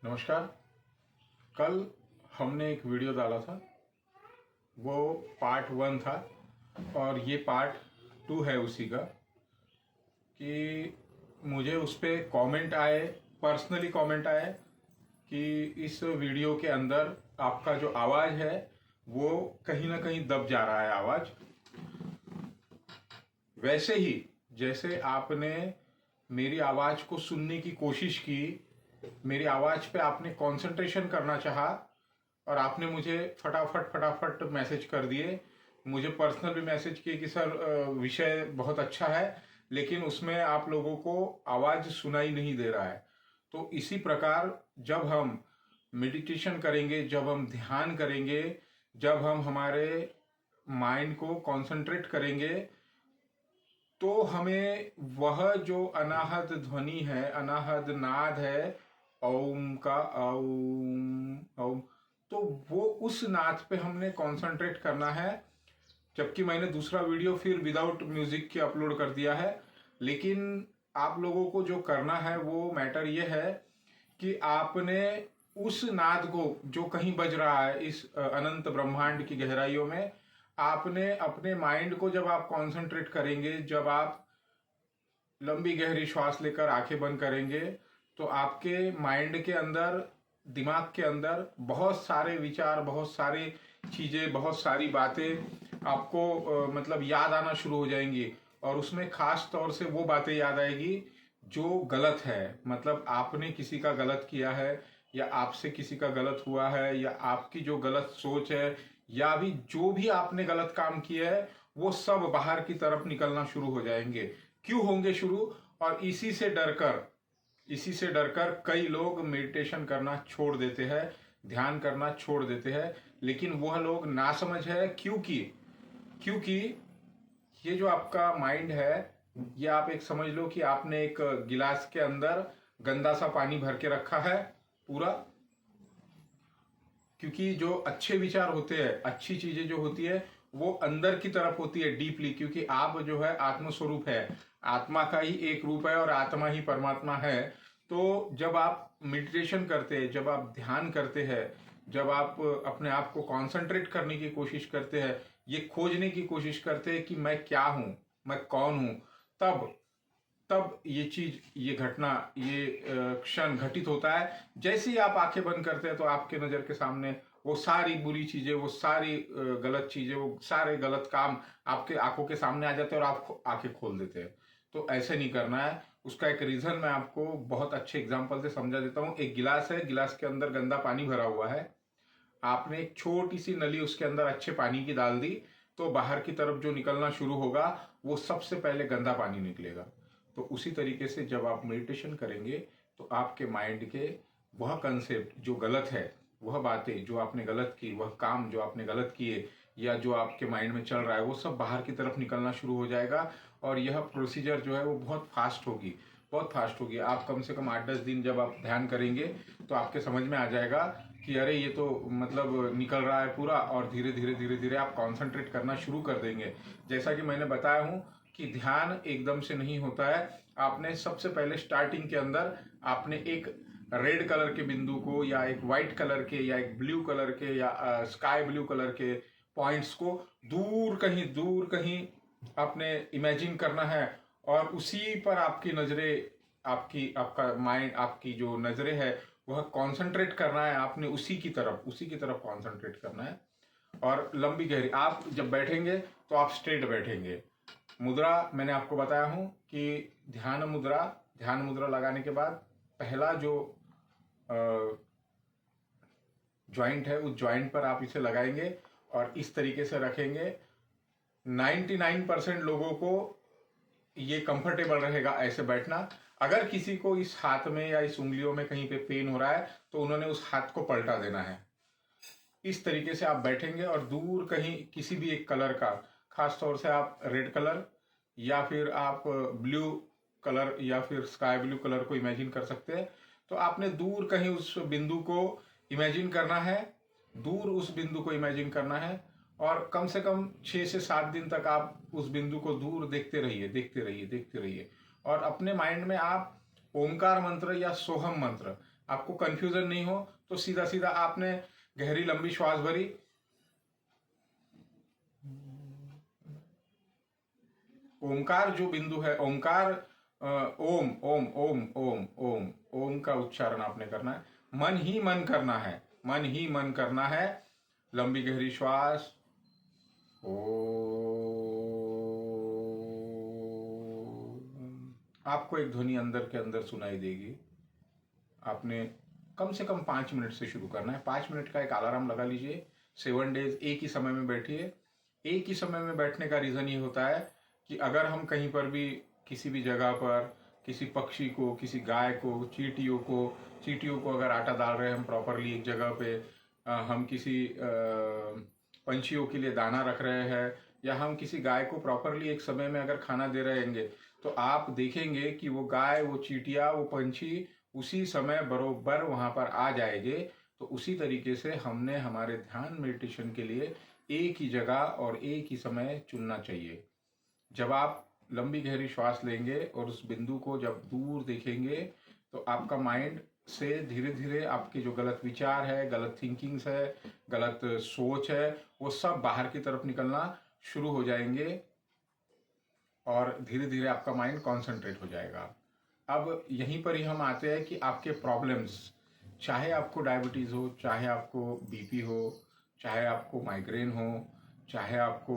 नमस्कार। कल हमने एक वीडियो डाला था, वो पार्ट 1 था और ये पार्ट 2 है उसी का। कि मुझे उस पर कमेंट आए, पर्सनली कमेंट आए कि इस वीडियो के अंदर आपका जो आवाज़ है वो कहीं ना कहीं दब जा रहा है आवाज़। वैसे ही जैसे आपने मेरी आवाज़ को सुनने की कोशिश की, मेरी आवाज़ पे आपने कंसंट्रेशन करना चाहा और आपने मुझे फटाफट फटाफट मैसेज कर दिए। मुझे पर्सनल भी मैसेज किए कि सर विषय बहुत अच्छा है लेकिन उसमें आप लोगों को आवाज़ सुनाई नहीं दे रहा है। तो इसी प्रकार जब हम मेडिटेशन करेंगे, जब हम ध्यान करेंगे, जब हम हमारे माइंड को कंसंट्रेट करेंगे तो हमें वह जो अनाहत ध्वनि है, अनाहत नाद है, ओम का ओम ओम, तो वो उस नाद पे हमने कंसंट्रेट करना है। जबकि मैंने दूसरा वीडियो फिर विदाउट म्यूजिक के अपलोड कर दिया है, लेकिन आप लोगों को जो करना है वो मैटर ये है कि आपने उस नाद को जो कहीं बज रहा है इस अनंत ब्रह्मांड की गहराइयों में, आपने अपने माइंड को जब आप कंसंट्रेट करेंगे, जब आप लंबी गहरी श्वास लेकर आंखें बंद करेंगे तो आपके माइंड के अंदर, दिमाग के अंदर बहुत सारे विचार, बहुत सारी चीज़ें, बहुत सारी बातें आपको मतलब याद आना शुरू हो जाएंगी। और उसमें खास तौर से वो बातें याद आएगी जो गलत है, मतलब आपने किसी का गलत किया है या आपसे किसी का गलत हुआ है या आपकी जो गलत सोच है या भी जो भी आपने गलत काम किया है वो सब बाहर की तरफ निकलना शुरू हो जाएंगे। क्यों होंगे शुरू? और इसी से डरकर कई लोग मेडिटेशन करना छोड़ देते हैं, ध्यान करना छोड़ देते हैं। लेकिन वह लोग नासमझ है। क्योंकि ये जो आपका माइंड है, ये आप एक समझ लो कि आपने एक गिलास के अंदर गंदा सा पानी भर के रखा है पूरा। क्योंकि जो अच्छे विचार होते हैं, अच्छी चीजें जो होती है वो अंदर की तरफ होती है डीपली, क्योंकि आप जो है आत्मस्वरूप है, आत्मा का ही एक रूप है और आत्मा ही परमात्मा है। तो जब आप मेडिटेशन करते हैं, जब आप ध्यान करते हैं, जब आप अपने आप को कंसंट्रेट करने की कोशिश करते हैं, ये खोजने की कोशिश करते हैं कि मैं क्या हूं, मैं कौन हूं, तब तब ये चीज, ये घटना, ये क्षण घटित होता है। जैसे ही आप आंखें बंद करते हैं तो आपके नजर के सामने वो सारी बुरी चीजें, वो सारी गलत चीजें, वो सारे गलत काम आपके आंखों के सामने आ जाते हैं और आप आंखें खोल देते हैं। तो ऐसे नहीं करना है। उसका एक रीजन मैं आपको बहुत अच्छे एग्जाम्पल से समझा देता हूँ। एक गिलास है, गिलास के अंदर गंदा पानी भरा हुआ है, आपने एक छोटी सी नली उसके अंदर अच्छे पानी की डाल दी, तो बाहर की तरफ जो निकलना शुरू होगा वो सबसे पहले गंदा पानी निकलेगा। तो उसी तरीके से जब आप मेडिटेशन करेंगे तो आपके माइंड के वह कंसेप्ट जो गलत है, वह बातें जो आपने गलत की, वह काम जो आपने गलत किए या जो आपके माइंड में चल रहा है वो सब बाहर की तरफ निकलना शुरू हो जाएगा। और यह प्रोसीजर जो है वो बहुत फास्ट होगी, बहुत फास्ट होगी। आप कम से कम 8-10 दिन जब आप ध्यान करेंगे तो आपके समझ में आ जाएगा कि अरे ये तो मतलब निकल रहा है पूरा। और धीरे धीरे धीरे धीरे आप कॉन्सेंट्रेट करना शुरू कर देंगे। जैसा कि मैंने बताया हूँ कि ध्यान एकदम से नहीं होता है। आपने सबसे पहले स्टार्टिंग के अंदर आपने एक रेड कलर के बिंदु को या एक व्हाइट कलर के या एक ब्लू कलर के या स्काई ब्लू कलर के पॉइंट्स को दूर कहीं आपने इमेजिन करना है। और उसी पर आपकी नजरें, आपका माइंड, आपकी जो नजरें है वह कंसंट्रेट करना है। आपने उसी की तरफ कंसंट्रेट करना है। और लंबी गहरी आप जब बैठेंगे तो आप स्ट्रेट बैठेंगे। मुद्रा मैंने आपको बताया हूं कि ध्यान मुद्रा लगाने के बाद पहला जो जॉइंट है उस जॉइंट पर आप इसे लगाएंगे और इस तरीके से रखेंगे। 99% लोगों को ये कंफर्टेबल रहेगा ऐसे बैठना। अगर किसी को इस हाथ में या इस उंगलियों में कहीं पे पेन हो रहा है तो उन्होंने उस हाथ को पलटा देना है। इस तरीके से आप बैठेंगे और दूर कहीं किसी भी एक कलर का, खास तौर से आप रेड कलर या फिर आप ब्लू कलर या फिर स्काई ब्लू कलर को इमेजिन कर सकते हैं। तो आपने दूर कहीं उस बिंदु को इमेजिन करना है, दूर उस बिंदु को इमेजिन करना है। और कम से कम 6 से 7 दिन तक आप उस बिंदु को दूर देखते रहिए, देखते रहिए, देखते रहिए। और अपने माइंड में आप ओमकार मंत्र या सोहम मंत्र आपको कंफ्यूजन नहीं हो तो सीधा सीधा आपने गहरी लंबी श्वास भरी, ओमकार जो बिंदु है, ओमकार, ओम ओम ओम ओम ओम ओम का उच्चारण आपने करना है, मन ही मन करना है, मन ही मन करना है। लंबी गहरी श्वास, ओ, आपको एक ध्वनि अंदर के अंदर सुनाई देगी। आपने कम से कम 5 मिनट से शुरू करना है। 5 मिनट का एक अलार्म लगा लीजिए। 7 डेज एक ही समय में बैठिए। एक ही समय में बैठने का रीज़न ये होता है कि अगर हम कहीं पर भी किसी भी जगह पर किसी पक्षी को, किसी गाय को, चींटियों को अगर आटा डाल रहे हैं हम प्रॉपरली एक जगह पे, हम किसी पंछियों के लिए दाना रख रहे हैं, या हम किसी गाय को प्रॉपरली एक समय में अगर खाना दे रहेंगे, तो आप देखेंगे कि वो गाय, वो चींटिया, वो पंछी उसी समय बरोबर वहां पर आ जाएंगे। तो उसी तरीके से हमने हमारे ध्यान मेडिटेशन के लिए एक ही जगह और एक ही समय चुनना चाहिए। जब आप लंबी गहरी श्वास लेंगे और उस बिंदु को जब दूर देखेंगे, तो आपका माइंड से धीरे धीरे आपके जो गलत विचार है, गलत थिंकिंग्स है, गलत सोच है, वो सब बाहर की तरफ निकलना शुरू हो जाएंगे और धीरे धीरे आपका माइंड कॉन्सेंट्रेट हो जाएगा। अब यहीं पर ही हम आते हैं कि आपके प्रॉब्लम्स, चाहे आपको डायबिटीज़ हो, चाहे आपको बीपी हो, चाहे आपको माइग्रेन हो, चाहे आपको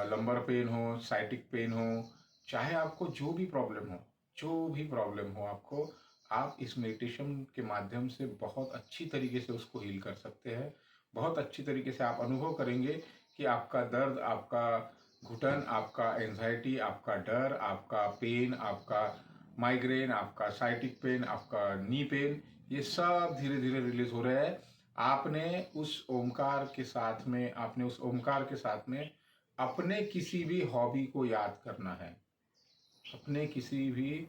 लंबर पेन हो, साइटिक पेन हो, चाहे आपको जो भी प्रॉब्लम हो, जो भी प्रॉब्लम हो आपको, आप इस मेडिटेशन के माध्यम से बहुत अच्छी तरीके से उसको हील कर सकते हैं। बहुत अच्छी तरीके से आप अनुभव करेंगे कि आपका दर्द, आपका घुटन, आपका एंजाइटी, आपका डर, आपका पेन, आपका माइग्रेन, आपका साइटिक पेन, आपका नी पेन, ये सब धीरे धीरे रिलीज हो रहे हैं। आपने उस ओमकार के साथ में अपने किसी भी हॉबी को याद करना है, अपने किसी भी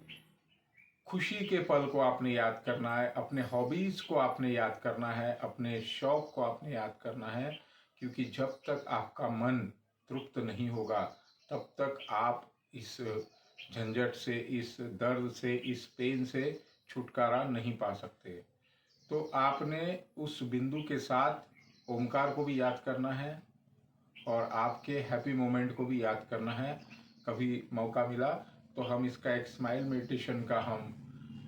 खुशी के पल को आपने याद करना है, अपने हॉबीज को आपने याद करना है, अपने शौक को आपने याद करना है। क्योंकि जब तक आपका मन तृप्त नहीं होगा, तब तक आप इस झंझट से, इस दर्द से, इस पेन से छुटकारा नहीं पा सकते। तो आपने उस बिंदु के साथ ओमकार को भी याद करना है और आपके हैप्पी मोमेंट को भी याद करना है। कभी मौका मिला तो हम इसका एक स्माइल मेडिटेशन का हम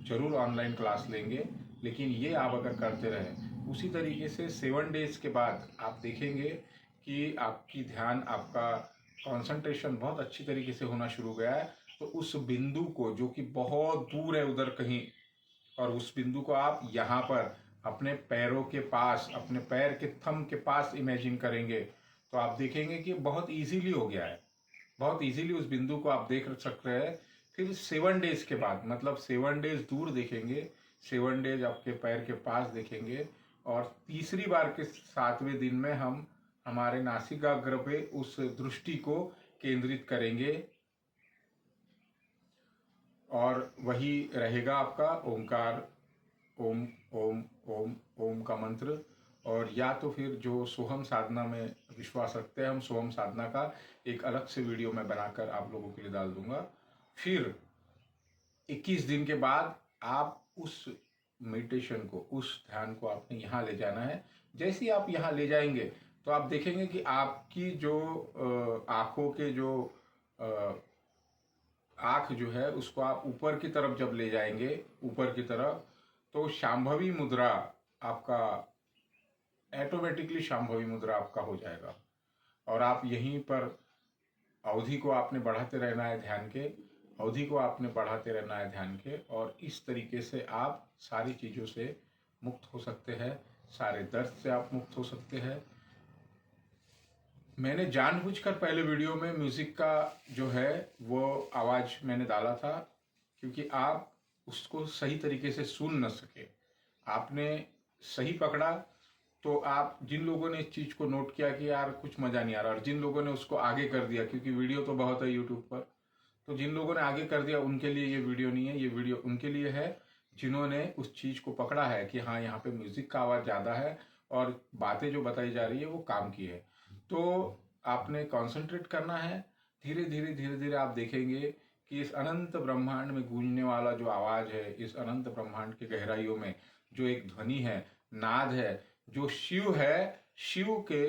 जरूर ऑनलाइन क्लास लेंगे, लेकिन ये आप अगर करते रहें उसी तरीके से 7 डेज के बाद आप देखेंगे कि आपकी ध्यान, आपका कंसंट्रेशन बहुत अच्छी तरीके से होना शुरू हो गया है। तो उस बिंदु को जो कि बहुत दूर है उधर कहीं, और उस बिंदु को आप यहाँ पर अपने पैरों के पास, अपने पैर के थंब के पास इमेजिन करेंगे, तो आप देखेंगे कि बहुत इजीली हो गया है। बहुत इजीली उस बिंदु को आप देख सकते हैं। फिर 7 डेज के बाद, मतलब 7 डेज दूर देखेंगे, 7 डेज आपके पैर के पास देखेंगे, और तीसरी बार के 7वें दिन में हम हमारे नासिकाग्र पे उस दृष्टि को केंद्रित करेंगे और वही रहेगा आपका ओमकार, ओम ओम ओम ओम का मंत्र। और या तो फिर जो सोहम साधना में विश्वास रखते हैं, हम सोहम साधना का एक अलग से वीडियो मैं बनाकर आप लोगों के लिए डाल दूंगा। फिर 21 दिन के बाद आप उस मेडिटेशन को, उस ध्यान को आपने यहाँ ले जाना है। जैसे ही आप यहाँ ले जाएंगे तो आप देखेंगे कि आपकी जो आँखों के जो आँख जो है उसको आप ऊपर की तरफ जब ले जाएंगे, ऊपर की तरफ, तो शांभवी मुद्रा आपका ऑटोमेटिकली शांभवी मुद्रा आपका हो जाएगा। और आप यहीं पर अवधि को आपने बढ़ाते रहना है ध्यान के, अवधि को आपने बढ़ाते रहना है ध्यान के, और इस तरीके से आप सारी चीज़ों से मुक्त हो सकते हैं, सारे दर्द से आप मुक्त हो सकते हैं। मैंने जानबूझकर पहले वीडियो में म्यूज़िक का जो है वो आवाज़ मैंने डाला था, क्योंकि आप उसको सही तरीके से सुन न सके। आपने सही पकड़ा तो आप, जिन लोगों ने इस चीज़ को नोट किया कि यार कुछ मज़ा नहीं आ रहा, और जिन लोगों ने उसको आगे कर दिया, क्योंकि वीडियो तो बहुत है यूट्यूब पर, तो जिन लोगों ने आगे कर दिया उनके लिए ये वीडियो नहीं है। ये वीडियो उनके लिए है जिन्होंने उस चीज़ को पकड़ा है कि हाँ, यहाँ पे म्यूज़िक का आवाज़ ज़्यादा है और बातें जो बताई जा रही है वो काम की है। तो आपने कंसंट्रेट करना है। धीरे धीरे धीरे धीरे आप देखेंगे कि इस अनंत ब्रह्मांड में गूंजने वाला जो आवाज है, इस अनंत ब्रह्मांड की गहराइयों में जो एक ध्वनि है, नाद है, जो शिव है, शिव के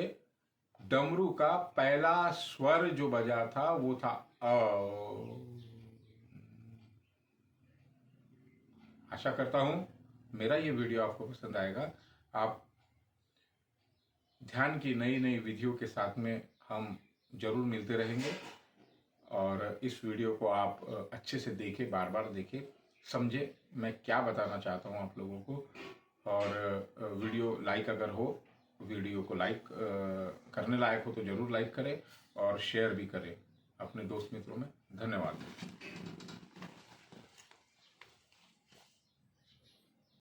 डमरू का पहला स्वर जो बजा था वो था अ। आशा करता हूं मेरा ये वीडियो आपको पसंद आएगा। आप ध्यान की नई नई विधियों के साथ में हम जरूर मिलते रहेंगे, और इस वीडियो को आप अच्छे से देखें, बार बार देखें, समझे मैं क्या बताना चाहता हूँ आप लोगों को। और वीडियो लाइक अगर हो, वीडियो को लाइक करने लायक हो तो ज़रूर लाइक करें और शेयर भी करें अपने दोस्त मित्रों में। धन्यवाद।